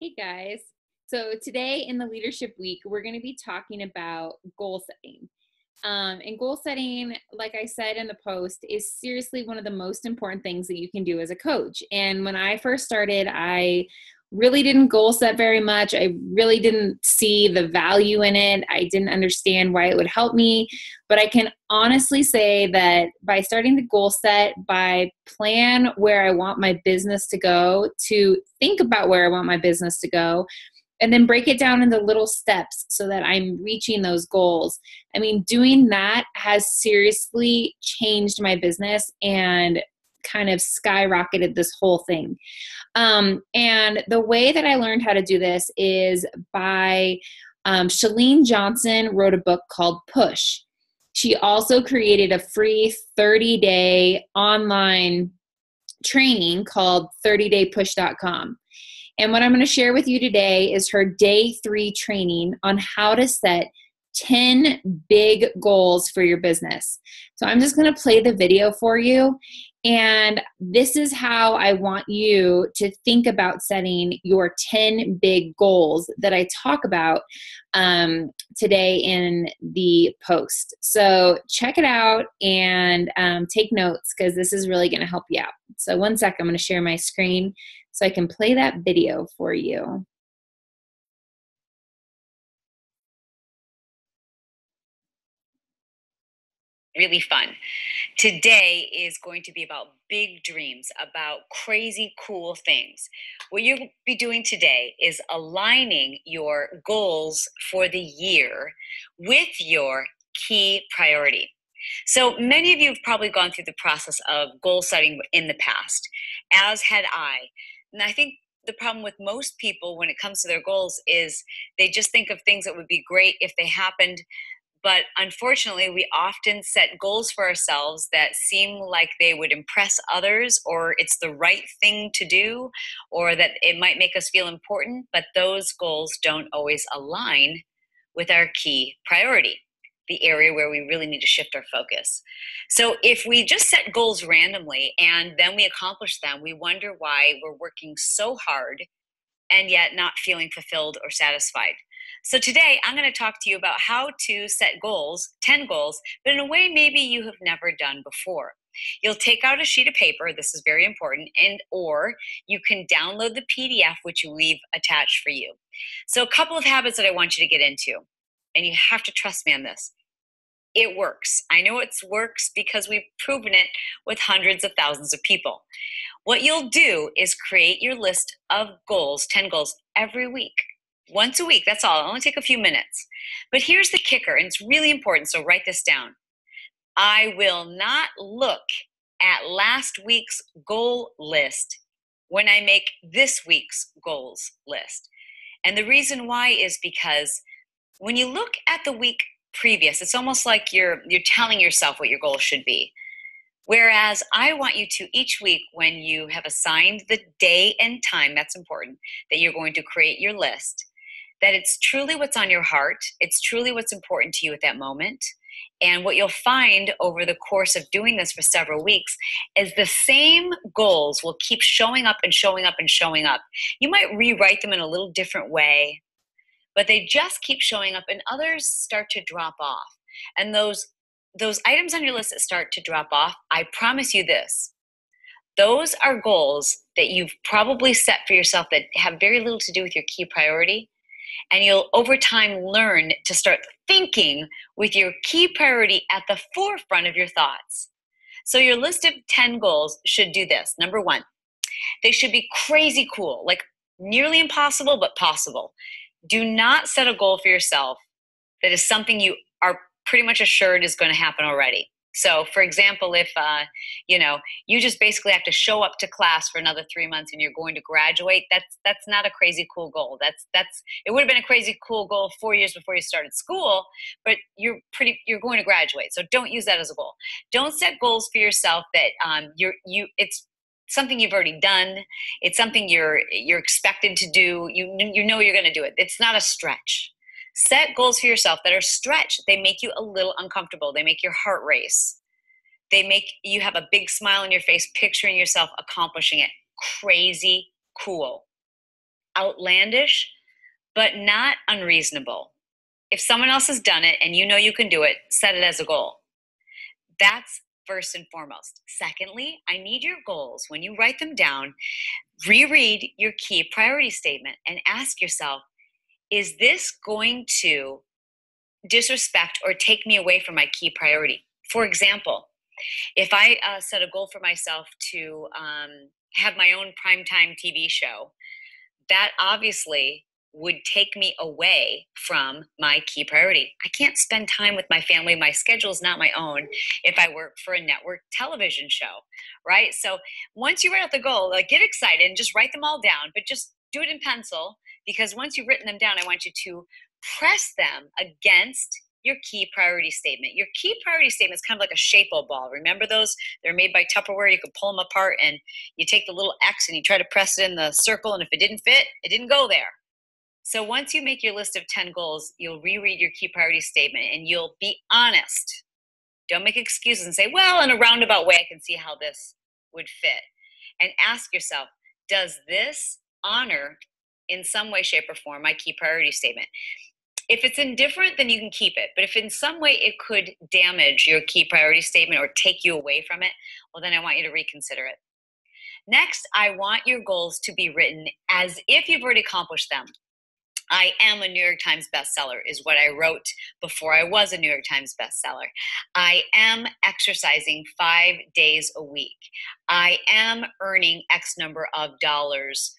Hey guys. So today in the Leadership Week, we're going to be talking about goal setting. And goal setting, like I said in the post, is seriously one of the most important things that you can do as a coach. And when I first started, I really didn't goal set very much. I really didn't see the value in it. I didn't understand why it would help me. But I can honestly say that by starting to goal set, by plan where I want my business to go, to think about where I want my business to go, and then break it down into little steps so that I'm reaching those goals. I mean, doing that has seriously changed my business and kind of skyrocketed this whole thing. And the way that I learned how to do this is by Chalene Johnson wrote a book called Push. She also created a free 30-day online training called 30daypush.com. And what I'm going to share with you today is her day 3 training on how to set 10 big goals for your business. So I'm just going to play the video for you. And this is how I want you to think about setting your 10 big goals that I talk about today in the post. So check it out and take notes because this is really going to help you out. So one sec, I'm going to share my screen so I can play that video for you. Really fun. Today is going to be about big dreams, about crazy cool things. What you'll be doing today is aligning your goals for the year with your key priority. So many of you have probably gone through the process of goal setting in the past, as had I. And I think the problem with most people when it comes to their goals is they just think of things that would be great if they happened, but unfortunately, we often set goals for ourselves that seem like they would impress others, or it's the right thing to do, or that it might make us feel important, but those goals don't always align with our key priority, the area where we really need to shift our focus. So if we just set goals randomly and then we accomplish them, we wonder why we're working so hard and yet not feeling fulfilled or satisfied. So today I'm going to talk to you about how to set goals, 10 goals, but in a way maybe you have never done before. You'll take out a sheet of paper, this is very important, and or you can download the PDF which we've attached for you. So a couple of habits that I want you to get into, and you have to trust me on this. It works. I know it works because we've proven it with hundreds of thousands of people. What you'll do is create your list of goals, 10 goals, every week. Once a week, that's all. It'll only take a few minutes. But here's the kicker, and it's really important, so write this down. I will not look at last week's goal list when I make this week's goals list. And the reason why is because when you look at the week previous, it's almost like you're telling yourself what your goals should be. Whereas I want you to each week, when you have assigned the day and time, that's important, that you're going to create your list, that it's truly what's on your heart, it's truly what's important to you at that moment. And what you'll find over the course of doing this for several weeks is the same goals will keep showing up and showing up and showing up. You might rewrite them in a little different way, but they just keep showing up and others start to drop off. And those items on your list that start to drop off, I promise you this, those are goals that you've probably set for yourself that have very little to do with your key priority. And you'll over time learn to start thinking with your key priority at the forefront of your thoughts. So your list of 10 goals should do this. Number 1, they should be crazy cool, like nearly impossible, but possible. Do not set a goal for yourself that is something you are pretty much assured is going to happen already. So for example, if you just basically have to show up to class for another 3 months and you're going to graduate, that's not a crazy cool goal. It would have been a crazy cool goal 4 years before you started school, but you're going to graduate. So don't use that as a goal. Don't set goals for yourself that it's something you've already done. It's something you're expected to do. You know you're going to do it. It's not a stretch. Set goals for yourself that are stretched. They make you a little uncomfortable. They make your heart race. They make you have a big smile on your face, picturing yourself accomplishing it. Crazy cool. outlandish, but not unreasonable. If someone else has done it and you know you can do it, set it as a goal. That's first and foremost. Secondly, I need your goals. When you write them down, reread your key priority statement and ask yourself, is this going to disrespect or take me away from my key priority? For example, if I set a goal for myself to have my own primetime TV show, that obviously would take me away from my key priority. I can't spend time with my family. My schedule is not my own if I work for a network television show, right? So once you write out the goal, like, get excited and just write them all down, but just do it in pencil, because once you've written them down, I want you to press them against your key priority statement. Your key priority statement is kind of like a shape-o ball. Remember those? They're made by Tupperware. You can pull them apart and you take the little X and you try to press it in the circle. And if it didn't fit, it didn't go there. So once you make your list of 10 goals, you'll reread your key priority statement and you'll be honest. Don't make excuses and say, well, in a roundabout way, I can see how this would fit. And ask yourself, does this honor in some way, shape, or form my key priority statement? If it's indifferent, then you can keep it. But if in some way it could damage your key priority statement or take you away from it, well, then I want you to reconsider it. Next, I want your goals to be written as if you've already accomplished them. I am a New York Times bestseller is what I wrote before I was a New York Times bestseller. I am exercising 5 days a week. I am earning X number of dollars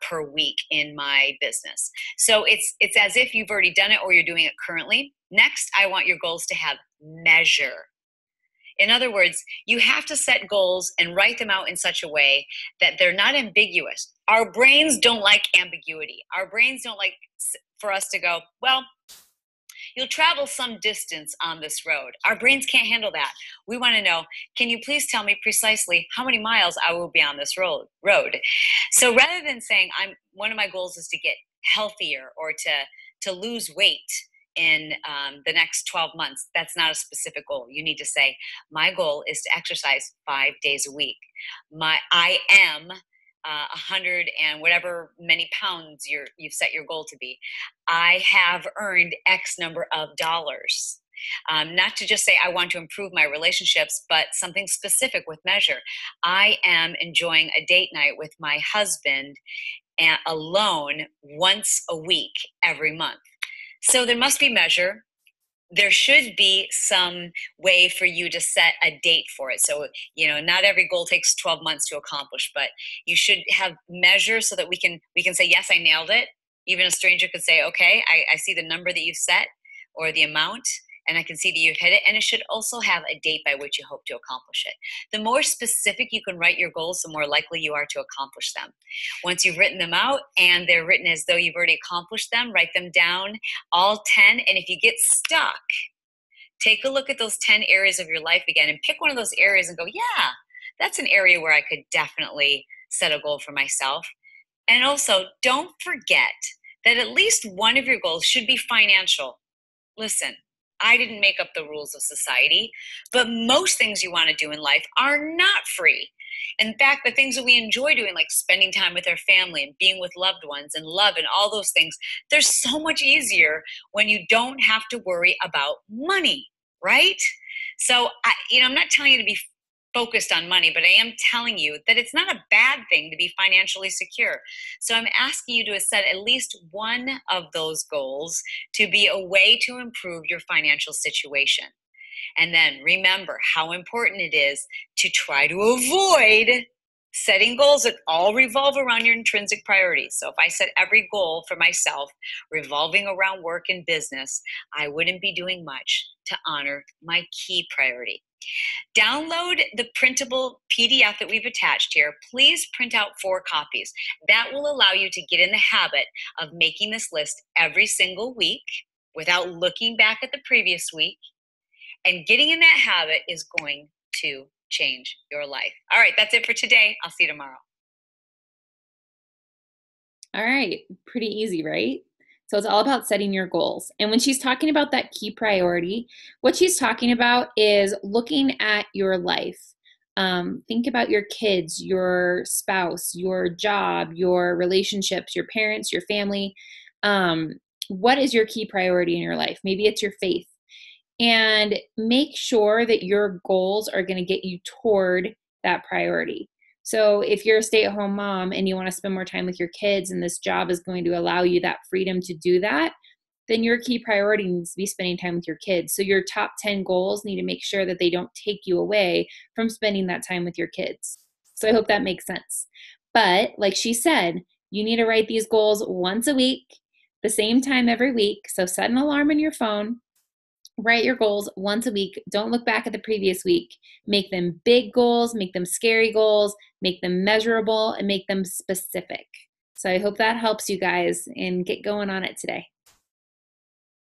per week in my business. So it's as if you've already done it or you're doing it currently. Next, I want your goals to have measure. In other words, you have to set goals and write them out in such a way that they're not ambiguous. Our brains don't like ambiguity. Our brains don't like for us to go, well, you'll travel some distance on this road. Our brains can't handle that. We want to know, can you please tell me precisely how many miles I will be on this road? So rather than saying, one of my goals is to get healthier or to lose weight in the next 12 months, that's not a specific goal. You need to say, my goal is to exercise 5 days a week. I am 100 and whatever many pounds you've set your goal to be. I have earned X number of dollars. Not to just say I want to improve my relationships, but something specific with measure. I am enjoying a date night with my husband alone once a week every month. So there must be measure. There should be some way for you to set a date for it. So, not every goal takes 12 months to accomplish, but you should have measure so that we can say, yes, I nailed it. Even a stranger could say, okay, I see the number that you've set or the amount, and I can see that you've hit it. And it should also have a date by which you hope to accomplish it. The more specific you can write your goals, the more likely you are to accomplish them. Once you've written them out and they're written as though you've already accomplished them, write them down, all 10. And if you get stuck, take a look at those 10 areas of your life again and pick one of those areas and go, yeah, that's an area where I could definitely set a goal for myself. And also, don't forget that at least one of your goals should be financial. Listen, I didn't make up the rules of society, but most things you want to do in life are not free. In fact, the things that we enjoy doing, like spending time with our family and being with loved ones and love and all those things, they're so much easier when you don't have to worry about money, right? So, I'm not telling you to be focused on money, but I am telling you that it's not a bad thing to be financially secure. So I'm asking you to set at least one of those goals to be a way to improve your financial situation. And then remember how important it is to try to avoid setting goals that all revolve around your intrinsic priorities. So if I set every goal for myself revolving around work and business, I wouldn't be doing much to honor my key priority. Download the printable PDF that we've attached here. Please print out 4 copies. That will allow you to get in the habit of making this list every single week without looking back at the previous week. And getting in that habit is going to change your life. All right, that's it for today. I'll see you tomorrow. All right, pretty easy, right? So it's all about setting your goals. And when she's talking about that key priority, what she's talking about is looking at your life. Think about your kids, your spouse, your job, your relationships, your parents, your family. Um, what is your key priority in your life? Maybe it's your faith. And make sure that your goals are going to get you toward that priority. So if you're a stay-at-home mom and you want to spend more time with your kids and this job is going to allow you that freedom to do that, then your key priority needs to be spending time with your kids. So your top 10 goals need to make sure that they don't take you away from spending that time with your kids. So I hope that makes sense. But like she said, you need to write these goals once a week, the same time every week. So set an alarm on your phone. Write your goals once a week. Don't look back at the previous week. Make them big goals, make them scary goals, make them measurable, and make them specific. So I hope that helps you guys and get going on it today.